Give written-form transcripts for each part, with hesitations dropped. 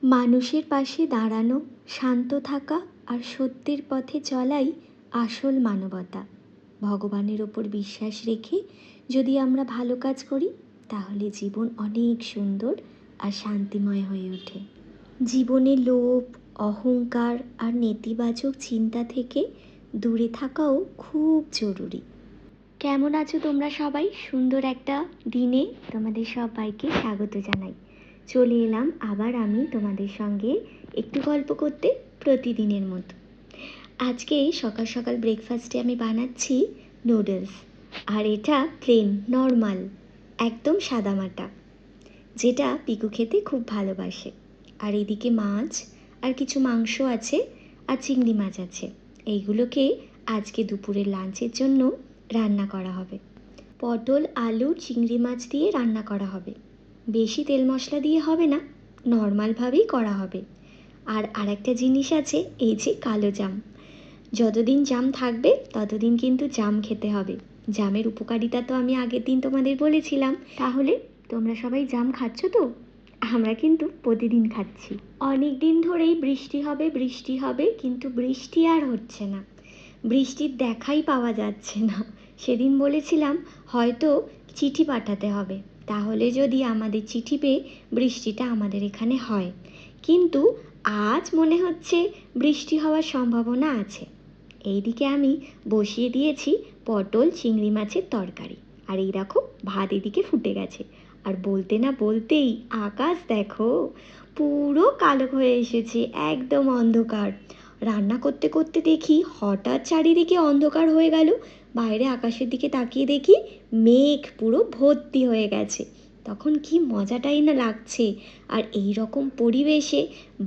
মানুষের পাশে দাঁড়ানো, শান্ত থাকা আর সত্যের পথে চলাই আসল মানবতা। ভগবানের ওপর বিশ্বাস রেখে যদি আমরা ভালো কাজ করি তাহলে জীবন অনেক সুন্দর আর শান্তিময় হয়ে ওঠে। জীবনে লোভ, অহংকার আর নেতিবাচক চিন্তা থেকে দূরে থাকাও খুব জরুরি। কেমন আছো তোমরা সবাই? সুন্দর একটা দিনে তোমাদের সবাইকে স্বাগত জানাই। চলে এলাম আবার আমি তোমাদের সঙ্গে একটু গল্প করতে, প্রতিদিনের মতো। আজকে সকাল সকাল ব্রেকফাস্টে আমি বানাচ্ছি নুডলস, আর এটা প্লেন নর্মাল, একদম সাদামাটা, যেটা পিকু খেতে খুব ভালোবাসে। আর এদিকে মাছ আর কিছু মাংস আছে, আর চিংড়ি মাছ আছে। এইগুলোকে আজকে দুপুরের লাঞ্চের জন্য রান্না করা হবে। পটল, আলু, চিংড়ি মাছ দিয়ে রান্না করা হবে। বেশি তেল মশলা দিয়ে হবে না, নর্মালভাবেই করা হবে। আর আরেকটা জিনিস আছে, এই যে কালো জাম। যতদিন জাম থাকবে ততদিন কিন্তু জাম খেতে হবে। জামের উপকারিতা তো আমি আগের দিন তোমাদের বলেছিলাম। তাহলে তোমরা সবাই জাম খাচ্ছ তো? আমরা কিন্তু প্রতিদিন খাচ্ছি। অনেক দিন ধরেই বৃষ্টি হবে বৃষ্টি হবে, কিন্তু বৃষ্টি আর হচ্ছে না। বৃষ্টির দেখাই পাওয়া যাচ্ছে না। সেদিন বলেছিলাম হয়তো চিঠি পাঠাতে হবে, তাহলে যদি আমাদের চিঠি পেয়ে বৃষ্টিটা আমাদের এখানে হয়। কিন্তু আজ মনে হচ্ছে বৃষ্টি হওয়ার সম্ভাবনা আছে। এইদিকে আমি বসিয়ে দিয়েছি পটল চিংড়ি মাছের তরকারি, আর এই দেখো ভাত এদিকে ফুটে গেছে। আর বলতে না বলতেই আকাশ দেখো পুরো কালো হয়ে এসেছে, একদম অন্ধকার। রান্না করতে করতে দেখি হঠাৎ চারিদিকে অন্ধকার হয়ে গেল। বাইরে আকাশের দিকে তাকিয়ে দেখি মেঘ পুরো ভর্তি হয়ে গেছে। তখন কি মজাটাই না লাগছে। আর এই রকম পরিবেশে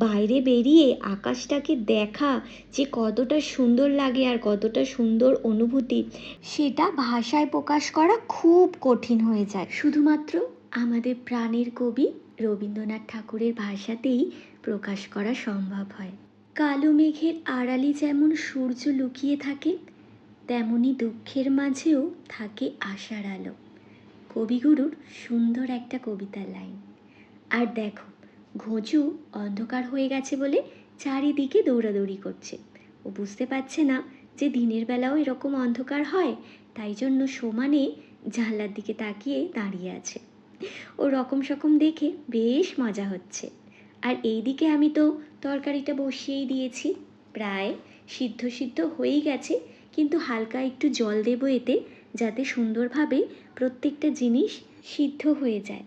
বাইরে বেরিয়ে আকাশটাকে দেখা যে কতটা সুন্দর লাগে আর কতটা সুন্দর অনুভূতি, সেটা ভাষায় প্রকাশ করা খুব কঠিন হয়ে যায়। শুধুমাত্র আমাদের প্রাণের কবি রবীন্দ্রনাথ ঠাকুরের ভাষাতেই প্রকাশ করা সম্ভব হয়। কালো মেঘের আড়ালে যেমন সূর্য লুকিয়ে থাকে, তেমনি দুঃখের মাঝেও থাকে আশার আলো। কবিগুরুর সুন্দর একটা কবিতার লাইন। আর দেখো, ঘোঁচু অন্ধকার হয়ে গেছে বলে চারিদিকে দৌড়াদৌড়ি করছে। ও বুঝতে পারছে না যে দিনের বেলাও এরকম অন্ধকার হয়, তাই জন্য সমানে জানলার দিকে তাকিয়ে দাঁড়িয়ে আছে। ও রকম সকম দেখে বেশ মজা হচ্ছে। আর এইদিকে আমি তো তরকারিটা বসিয়েই দিয়েছি, প্রায় সিদ্ধ সিদ্ধ হয়েই গেছে, কিন্তু হালকা একটু জল দেবো এতে, যাতে সুন্দরভাবে প্রত্যেকটা জিনিস সিদ্ধ হয়ে যায়।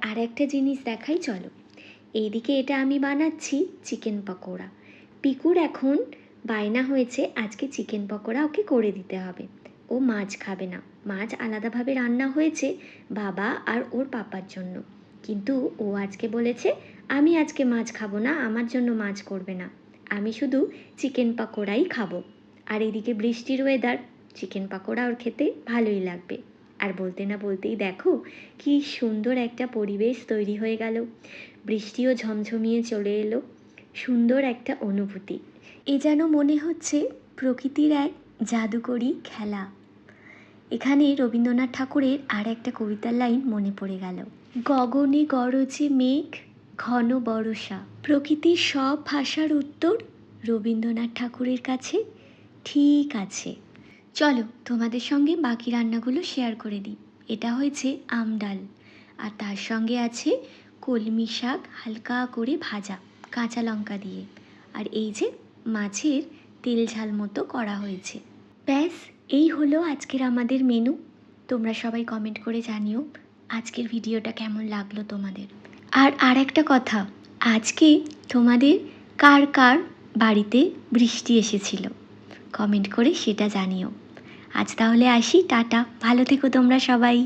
আর একটা জিনিস দেখাই চলো। এইদিকে এটা আমি বানাচ্ছি চিকেন পকোড়া। পিকুর এখন বায়না হয়েছে আজকে চিকেন পকোড়া ওকে করে দিতে হবে। ও মাছ খাবে না, মাছ আলাদাভাবে রান্না হয়েছে বাবা আর ওর পাপার জন্য, কিন্তু ও আজকে বলেছে আমি আজকে মাছ খাবো না, আমার জন্য মাছ করবে না, আমি শুধু চিকেন পকোড়াই খাবো। আর এদিকে বৃষ্টির ওয়েদার, চিকেন পকোড়া ওর খেতে ভালোই লাগবে। আর বলতে না বলতেই দেখো কি সুন্দর একটা পরিবেশ তৈরি হয়ে গেল। বৃষ্টিও ঝমঝমিয়ে চলে এলো, সুন্দর একটা অনুভূতি। এ যেন মনে হচ্ছে প্রকৃতির এক জাদুকরী খেলা। এখানে রবীন্দ্রনাথ ঠাকুরের আর একটা কবিতার লাইন মনে পড়ে গেল। গগনে গরজে মেঘ, ঘন বর্ষা। প্রকৃতির সব ভাষার উত্তর রবীন্দ্রনাথ ঠাকুরের কাছে ঠিক আছে। চলো তোমাদের সঙ্গে বাকি রান্নাগুলো শেয়ার করে দিই। এটা হয়েছে আম ডাল, আর তার সঙ্গে আছে কলমি শাক হালকা করে ভাজা কাঁচা লঙ্কা দিয়ে, আর এই যে মাছের তেল ঝাল মতো করা হয়েছে। ব্যাস, এই হলো আজকের আমাদের মেনু। তোমরা সবাই কমেন্ট করে জানিও আজকের ভিডিওটা কেমন লাগলো তোমাদের। আর একটা কথা, আজকে তোমাদের কার কার বাড়িতে বৃষ্টি এসেছিল কমেন্ট করে সেটা জানিও। আজ তাহলে আসি, টাটা, ভালো থেকো তোমরা সবাই।